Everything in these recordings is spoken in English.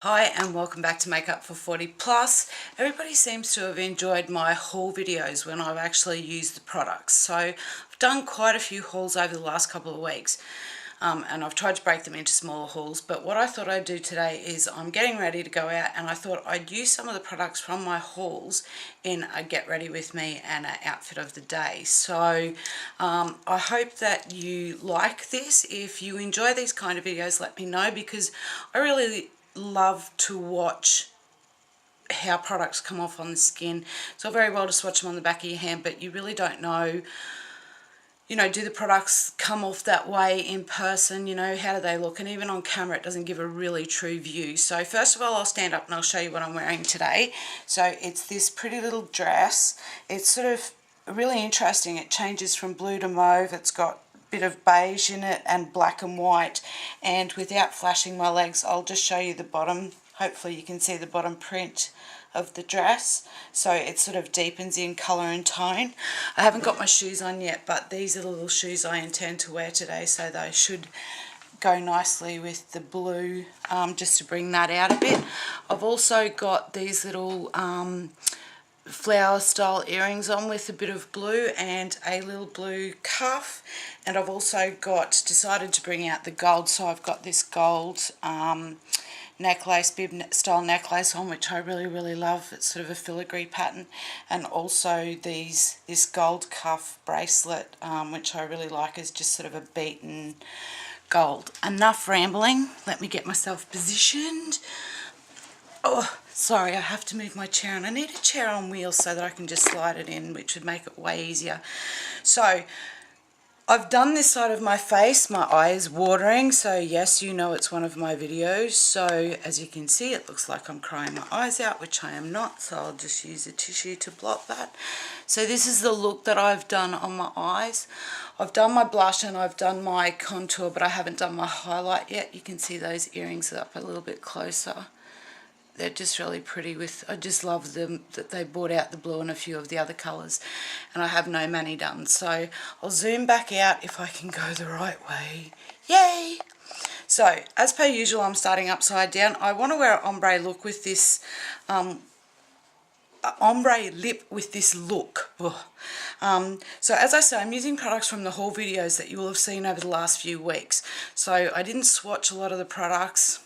Hi and welcome back to Makeup440plus. Everybody seems to have enjoyed my haul videos when I've actually used the products. So I've done quite a few hauls over the last couple of weeks and I've tried to break them into smaller hauls. But what I thought I'd do today is I'm getting ready to go out and I thought I'd use some of the products from my hauls in a get ready with me and an outfit of the day. So I hope that you like this. If you enjoy these kind of videos, let me know, because I really love to watch how products come off on the skin. It's all very well to swatch them on the back of your hand, but you really don't know, do the products come off that way in person? How do they look? And even on camera, it doesn't give a really true view. So first of all, I'll stand up and I'll show you what I'm wearing today. So it's this pretty little dress. It's sort of really interesting. It changes from blue to mauve. It's got bit of beige in it and black and white, and without flashing my legs, I'll just show you the bottom. Hopefully you can see the bottom print of the dress, so it sort of deepens in colour and tone. I haven't got my shoes on yet, but these are the little shoes I intend to wear today, so they should go nicely with the blue, just to bring that out a bit. I've also got these little flower style earrings on with a bit of blue and a little blue cuff, and I've also decided to bring out the gold, so I've got this gold necklace, bib style necklace on, which I really love. It's sort of a filigree pattern, and also this gold cuff bracelet, which I really like, is just sort of a beaten gold. Enough rambling, let me get myself positioned. Oh, sorry, I have to move my chair, and I need a chair on wheels so that I can just slide it in, which would make it way easier. So I've done this side of my face. My eye is watering, so yes, it's one of my videos. So as you can see, it looks like I'm crying my eyes out, which I am not, so I'll just use a tissue to blot that. So this is the look that I've done on my eyes. I've done my blush and I've done my contour, but I haven't done my highlight yet. You can see those earrings up a little bit closer. They're just really pretty. I just love them that they brought out the blue and a few of the other colours, and I have no mani done, so I'll zoom back out if I can go the right way. Yay! So as per usual, I'm starting upside down. I want to wear an ombre look with this ombre lip with this look. So as I say, I'm using products from the haul videos that you will have seen over the last few weeks. So I didn't swatch a lot of the products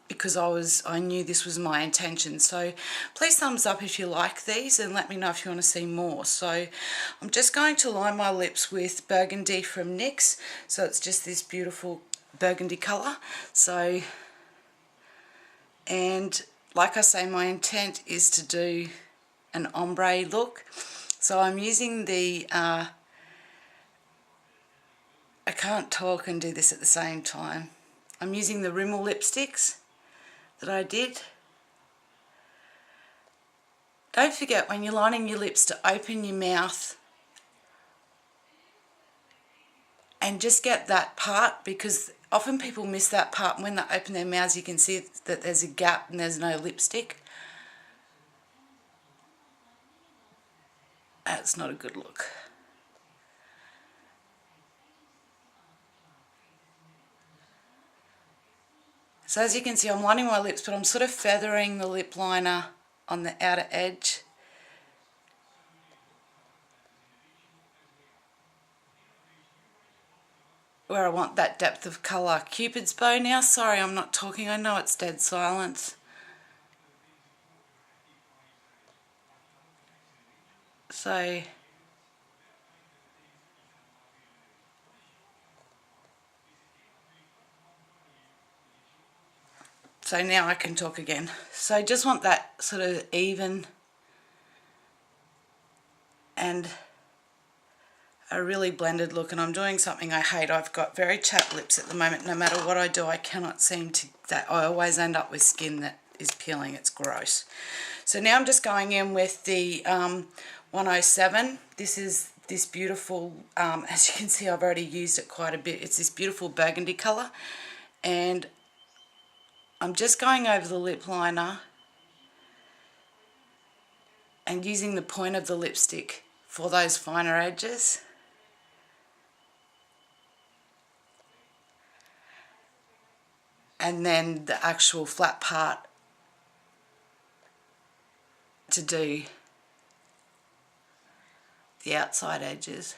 because I knew this was my intention. So please thumbs up if you like these, and let me know if you want to see more. So I'm just going to line my lips with Burgundy from NYX. So it's just this beautiful burgundy colour. So, and like I say, my intent is to do an ombre look. So I'm using the I can't talk and do this at the same time. I'm using the Rimmel lipsticks that I did. Don't forget, when you're lining your lips, to open your mouth and just get that part, because often people miss that part. When they open their mouths, you can see that there's a gap and there's no lipstick. That's not a good look. So as you can see, I'm lining my lips, but I'm sort of feathering the lip liner on the outer edge. Where I want that depth of colour. Cupid's bow now. Sorry, I'm not talking. I know it's dead silence. So now I can talk again. So I just want that sort of even and a really blended look, and I'm doing something I hate. I've got very chapped lips at the moment. No matter what I do, I cannot seem to, I always end up with skin that is peeling. It's gross. So now I'm just going in with the 107. This is this beautiful, as you can see, I've already used it quite a bit. It's this beautiful burgundy colour, and I'm just going over the lip liner and using the point of the lipstick for those finer edges. and then the actual flat part to do the outside edges,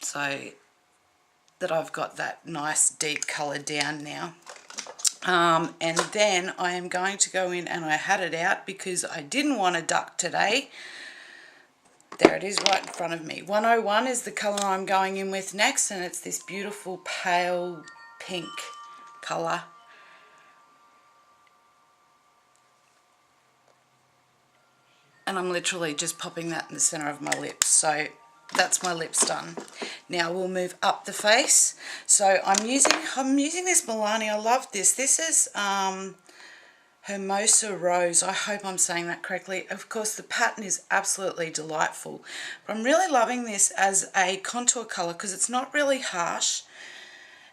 so that I've got that nice deep colour down now. And then I am going to go in, and I had it out because I didn't want a duck today. There it is right in front of me. 101 is the colour I'm going in with next, and it's this beautiful pale pink colour. And I'm literally just popping that in the centre of my lips. So that's my lips done. Now we'll move up the face. So I'm using this Milani. I love this. This is Hermosa Rose. I hope I'm saying that correctly. Of course, the pattern is absolutely delightful. But I'm really loving this as a contour colour because it's not really harsh.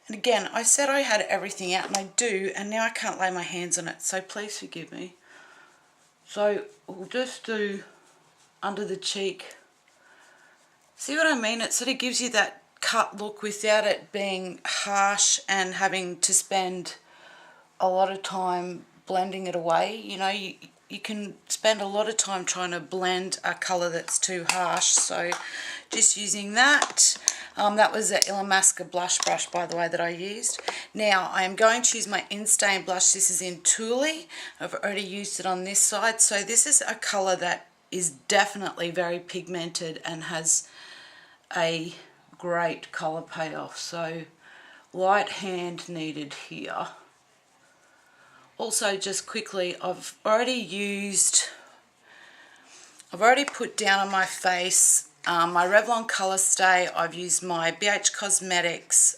And again, I said I had everything out, and I do, and now I can't lay my hands on it, so please forgive me. So we'll just do under the cheek. See what I mean? It sort of gives you that cut look without it being harsh and having to spend a lot of time blending it away. You know, you can spend a lot of time trying to blend a colour that's too harsh. So just using that. That was an Illamasqua blush brush, by the way, that I used. Now I am going to use my Instain blush. This is in Thule. I've already used it on this side. So this is a colour that is definitely very pigmented and has a great colour payoff. So light hand needed here. Also, just quickly, I've already put down on my face my Revlon Colour Stay. I've used my BH Cosmetics,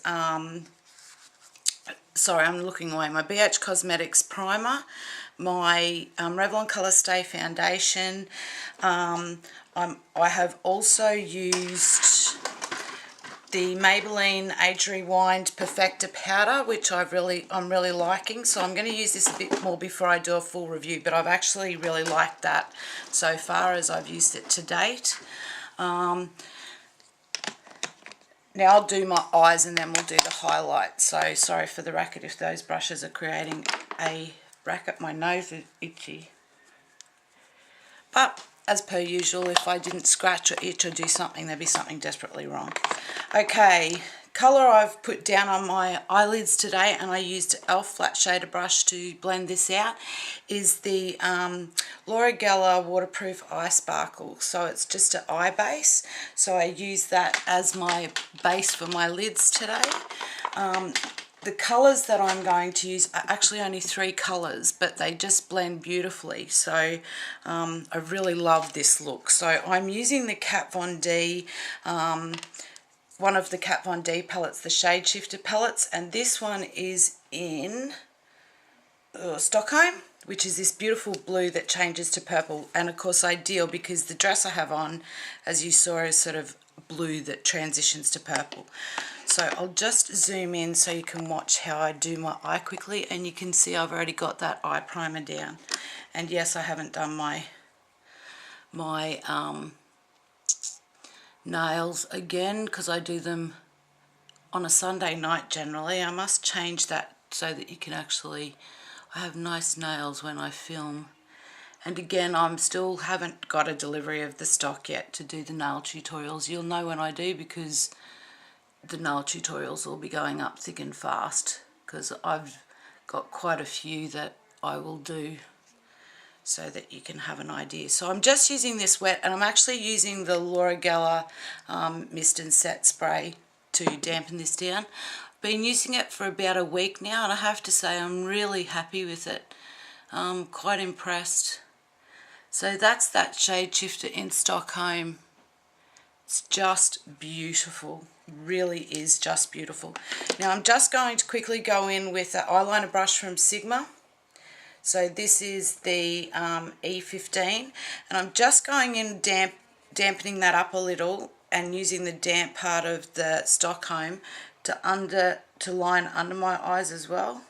sorry, I'm looking away, my BH Cosmetics primer, my Revlon Colour Stay foundation. I have also used the Maybelline Age Rewind Perfector powder, which I'm really liking. So I'm going to use this a bit more before I do a full review, but I've actually really liked that so far as I've used it to date. Now I'll do my eyes and then we'll do the highlight. So sorry for the racket if those brushes are creating a racket. My nose is itchy. But as per usual, if I didn't scratch or itch or do something, there'd be something desperately wrong. Okay, colour I've put down on my eyelids today, and I used e.l.f. flat shader brush to blend this out, is the Laurer Waterproof Eye Sparkle. So it's just an eye base. So I use that as my base for my lids today. The colours that I'm going to use are actually only 3 colours, but they just blend beautifully. So I really love this look. So I'm using the Kat Von D, one of the Kat Von D palettes, the Shade Shifter palettes, and this one is in Stockholm, which is this beautiful blue that changes to purple, and of course ideal because the dress I have on, as you saw, is sort of blue that transitions to purple. So I'll just zoom in so you can watch how I do my eye quickly, and you can see I've already got that eye primer down. And yes, I haven't done my nails again because I do them on a Sunday night generally. I must change that so that you can actually, I have nice nails when I film. And again, I'm still haven't got a delivery of the stock yet to do the nail tutorials. You'll know when I do because the nail tutorials will be going up thick and fast because I've got quite a few that I will do so that you can have an idea. So I'm just using this wet, and I'm actually using the Laurer Mist and Set Spray to dampen this down. Been using it for about a week now, and I have to say I'm really happy with it. I'm quite impressed. So that's that Shade Shifter in Stockholm. It's just beautiful, really is just beautiful. Now I'm just going to quickly go in with an eyeliner brush from Sigma. So this is the E15, and I'm just going in dampening that up a little and using the damp part of the Stockholm to line under my eyes as well,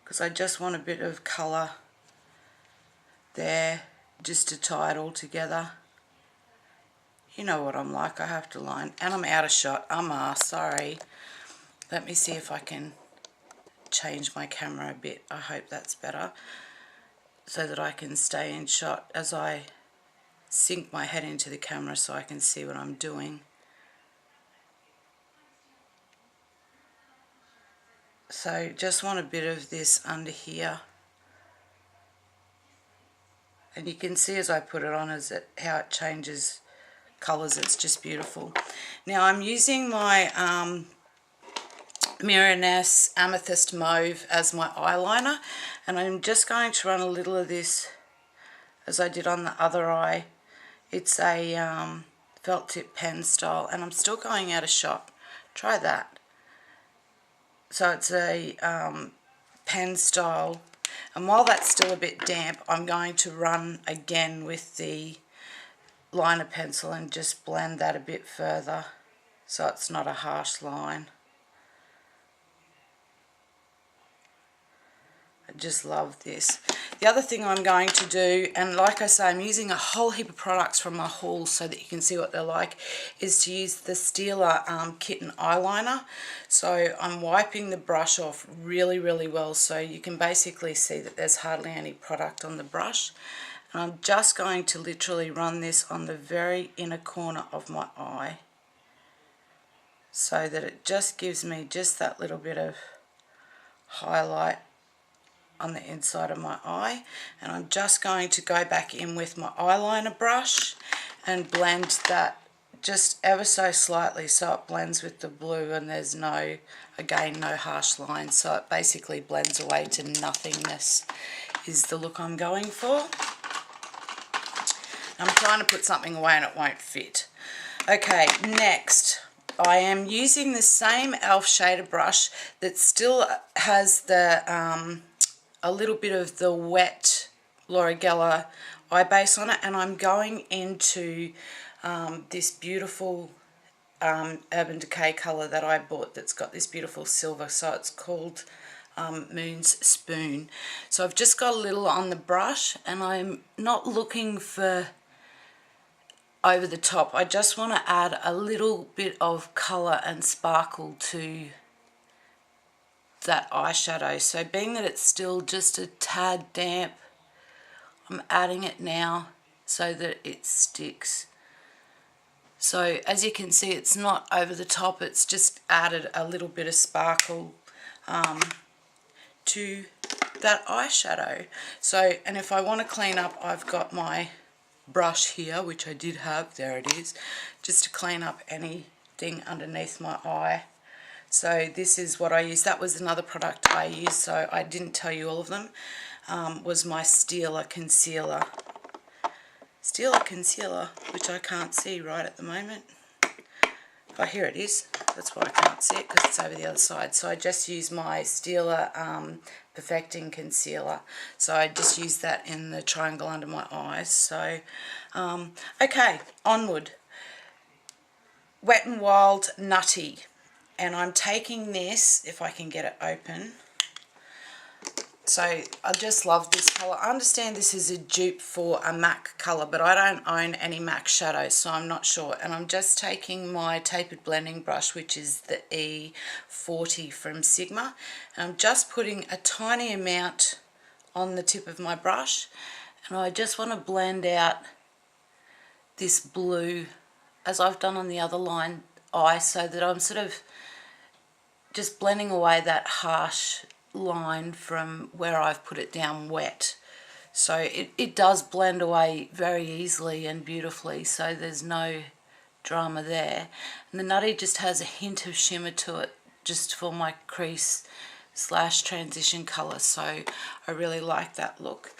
because I just want a bit of colour there just to tie it all together. You know what I'm like, I have to line, and I'm out of shot, sorry. Let me see if I can change my camera a bit. I hope that's better, so that I can stay in shot as I sink my head into the camera so I can see what I'm doing. So just want a bit of this under here, and you can see as I put it on how it changes colours. It's just beautiful. Now I'm using my Miraness Amethyst Mauve as my eyeliner, and I'm just going to run a little of this as I did on the other eye. It's a felt tip pen style, and I'm still going out of shot. Try that. So it's a pen style, and while that's still a bit damp, I'm going to run again with the liner pencil and just blend that a bit further so it's not a harsh line. I just love this. The other thing I'm going to do, and like I say, I'm using a whole heap of products from my haul so that you can see what they're like, is to use the Stila kitten eyeliner. So I'm wiping the brush off really, really well, so you can basically see that there's hardly any product on the brush. And I'm just going to literally run this on the very inner corner of my eye, so that it just gives me just that little bit of highlight on the inside of my eye. And I'm just going to go back in with my eyeliner brush and blend that just ever so slightly so it blends with the blue, and there's no, again, no harsh lines, so it basically blends away to nothingness is the look I'm going for. I'm trying to put something away and it won't fit. Okay, next I am using the same e.l.f. shader brush that still has the a little bit of the wet Laurer eye base on it, and I'm going into this beautiful Urban Decay colour that I bought that's got this beautiful silver, so it's called Moon's Spoon. So I've just got a little on the brush, and I'm not looking for over the top. I just want to add a little bit of colour and sparkle to that eyeshadow. So being that it's still just a tad damp, I'm adding it now so that it sticks. So as you can see, it's not over the top, it's just added a little bit of sparkle to that eyeshadow. So, and if I want to clean up, I've got my brush here, which I did have, there it is, just to clean up anything underneath my eye. So this is what I use. That was another product I used, so I didn't tell you all of them, was my Stila concealer. Stila concealer, which I can't see right at the moment. Oh, here it is. That's why I can't see it, because it's over the other side. So I just use my Stila Perfecting Concealer. So I just use that in the triangle under my eyes. So, okay, onward. Wet n Wild Nutty. And I'm taking this, if I can get it open. So I just love this colour. I understand this is a dupe for a MAC colour, but I don't own any MAC shadows, so I'm not sure. And I'm just taking my tapered blending brush, which is the E40 from Sigma. And I'm just putting a tiny amount on the tip of my brush. And I just want to blend out this blue, as I've done on the other eye, so that I'm sort of just blending away that harsh line from where I've put it down wet. So it does blend away very easily and beautifully, so there's no drama there. And the Nutty just has a hint of shimmer to it, just for my crease / transition colour, so I really like that look.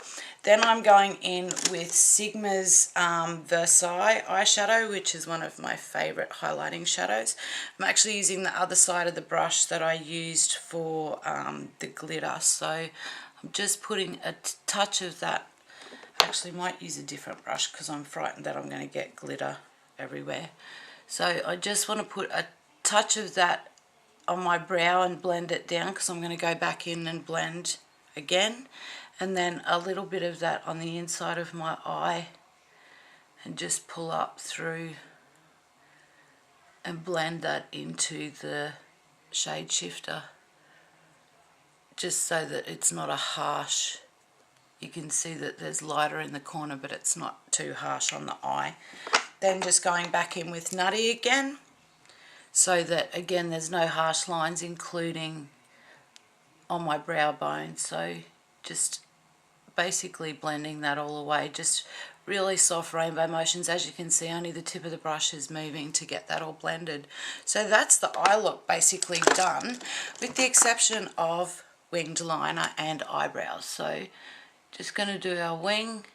Then I'm going in with Sigma's Versailles eyeshadow, which is one of my favourite highlighting shadows. I'm actually using the other side of the brush that I used for the glitter, so I'm just putting a touch of that. Actually might use a different brush because I'm frightened that I'm going to get glitter everywhere. So I just want to put a touch of that on my brow and blend it down, because I'm going to go back in and blend again, and then a little bit of that on the inside of my eye and just pull up through and blend that into the shade shifter, just so that it's not a harsh. You can see that there's lighter in the corner, but it's not too harsh on the eye. Then just going back in with Nutty again, so that again there's no harsh lines, including on my brow bone. So just basically blending that all away, just really soft rainbow motions. As you can see, only the tip of the brush is moving to get that all blended. So that's the eye look basically done, with the exception of winged liner and eyebrows. So just going to do our wing.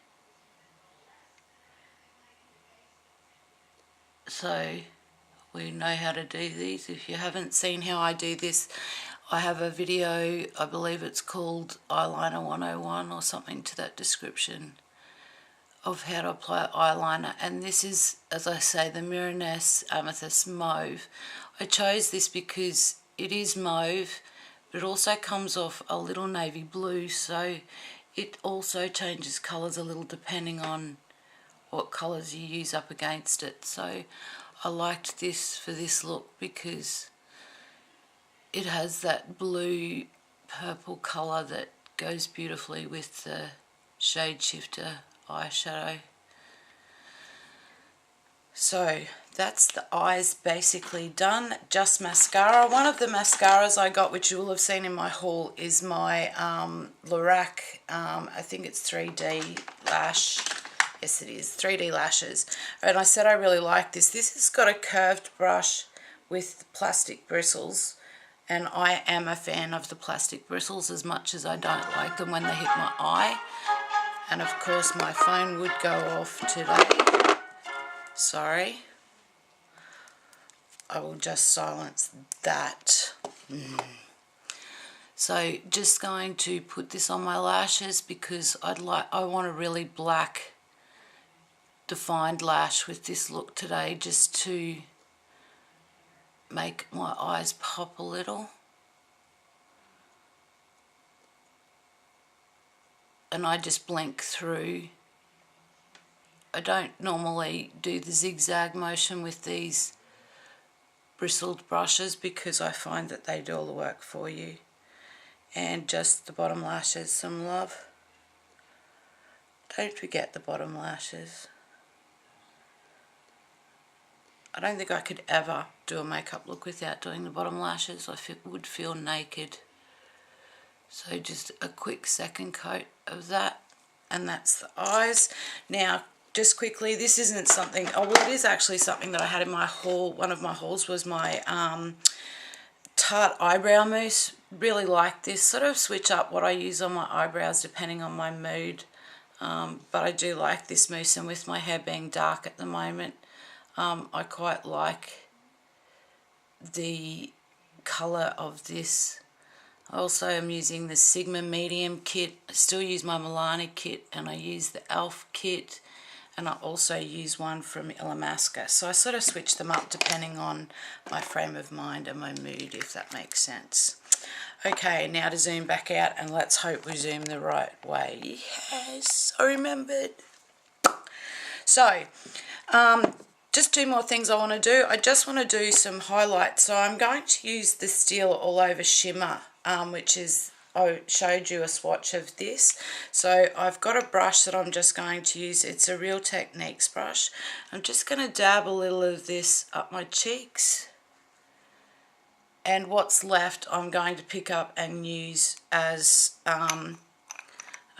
So we know how to do these. If you haven't seen how I do this, I have a video, I believe it's called Eyeliner 101 or something to that description, of how to apply eyeliner. And this is, as I say, the Miraness Amethyst Mauve. I chose this because it is mauve, but it also comes off a little navy blue, so it also changes colours a little depending on what colours you use up against it. So I liked this for this look because it has that blue purple colour that goes beautifully with the shade shifter eyeshadow. So that's the eyes basically done. Just mascara. One of the mascaras I got, which you will have seen in my haul, is my Laurer, I think it's 3D lash. Yes, it is 3D lashes. And I said I really like this. This has got a curved brush with plastic bristles, and I am a fan of the plastic bristles, as much as I don't like them when they hit my eye. And of course my phone would go off today. Sorry. I will just silence that. So just going to put this on my lashes because I want a really black defined lash with this look today, just to make my eyes pop a little. And I just blink through. I don't normally do the zigzag motion with these bristled brushes because I find that they do all the work for you. And just the bottom lashes, some love. Don't forget the bottom lashes. I don't think I could ever do a makeup look without doing the bottom lashes. I would feel naked. So just a quick second coat of that, and that's the eyes. Now just quickly, this isn't something, oh well, it is actually something that I had in my haul. One of my hauls was my Tarte eyebrow mousse. Really like this. Sort of switch up what I use on my eyebrows depending on my mood, but I do like this mousse, and with my hair being dark at the moment, I quite like the colour of this. I also am using the Sigma Medium kit. I still use my Milani kit, and I use the e.l.f. kit, and I also use one from Illamasqua. So I sort of switch them up depending on my frame of mind and my mood, if that makes sense. Okay, now to zoom back out, and let's hope we zoom the right way. Yes, I remembered. So, just two more things I want to do. I just want to do some highlights. So I'm going to use the Stila All Over Shimmer, which is, I showed you a swatch of this. So I've got a brush that I'm just going to use. It's a Real Techniques brush. I'm just going to dab a little of this up my cheeks. And what's left I'm going to pick up and use as, I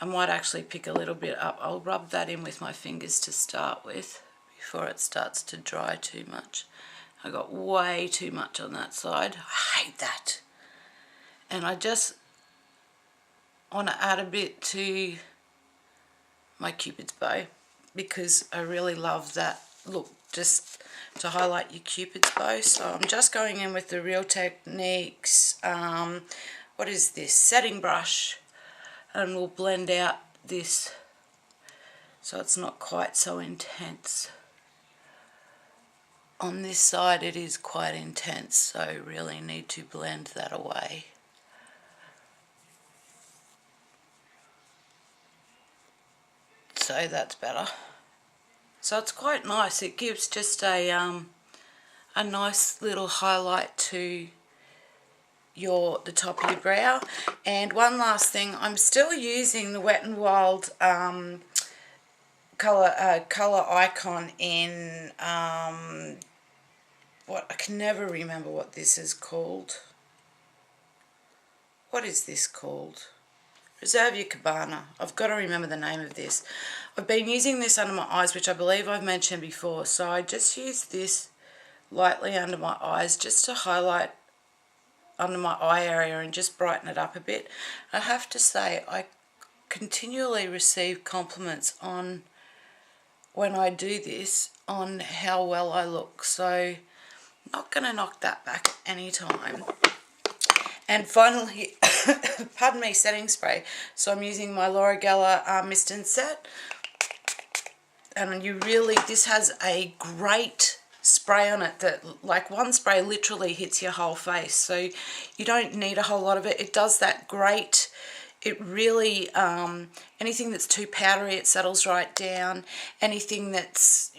might actually pick a little bit up. I'll rub that in with my fingers to start with, before it starts to dry too much. I got way too much on that side. I hate that. And I just want to add a bit to my Cupid's bow because I really love that look, just to highlight your Cupid's bow. So I'm just going in with the Real Techniques, what is this, setting brush, and we'll blend out this so it's not quite so intense. On this side it is quite intense, so really need to blend that away. So that's better. So it's quite nice. It gives just a nice little highlight to the top of your brow. And one last thing, I'm still using the Wet n Wild colour icon in what I can never remember what this is called. What is this called? Reserve Your Cabana. I've got to remember the name of this. I've been using this under my eyes, which I believe I've mentioned before. So I just use this lightly under my eyes just to highlight under my eye area and just brighten it up a bit. I have to say, I continually receive compliments on when I do this on how well I look. So not going to knock that back at any time. And finally, pardon me, setting spray. So I'm using my Laurer Mist and Set. And this has a great spray on it that, like, one spray literally hits your whole face. So you don't need a whole lot of it. It does that great. It really, anything that's too powdery, it settles right down. Anything that's,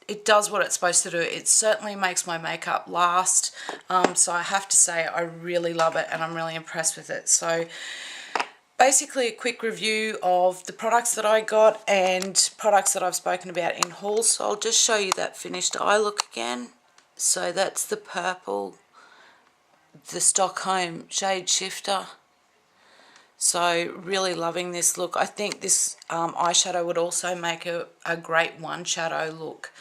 it does what it's supposed to do. It certainly makes my makeup last. So I have to say I really love it and I'm really impressed with it. So basically a quick review of the products that I got and products that I've spoken about in hauls. So I'll just show you that finished eye look again. So that's the purple, the Stockholm shade shifter. So really loving this look. I think this eyeshadow would also make a great one shadow look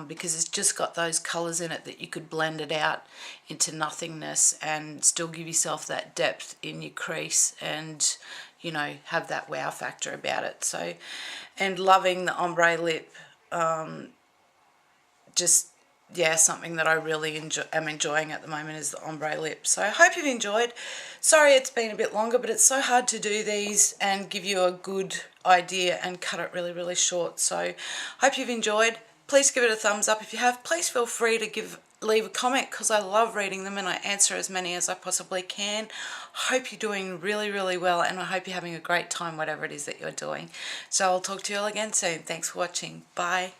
because it's just got those colours in it that you could blend it out into nothingness and still give yourself that depth in your crease and, have that wow factor about it. So, and loving the ombre lip, something that I really am enjoying at the moment is the ombre lip. So I hope you've enjoyed. Sorry it's been a bit longer, but it's so hard to do these and give you a good idea and cut it really, really short. So hope you've enjoyed. Please give it a thumbs up. If you have, please feel free to leave a comment because I love reading them and I answer as many as I possibly can. Hope you're doing really, really well and I hope you're having a great time, whatever it is that you're doing. So I'll talk to you all again soon. Thanks for watching. Bye.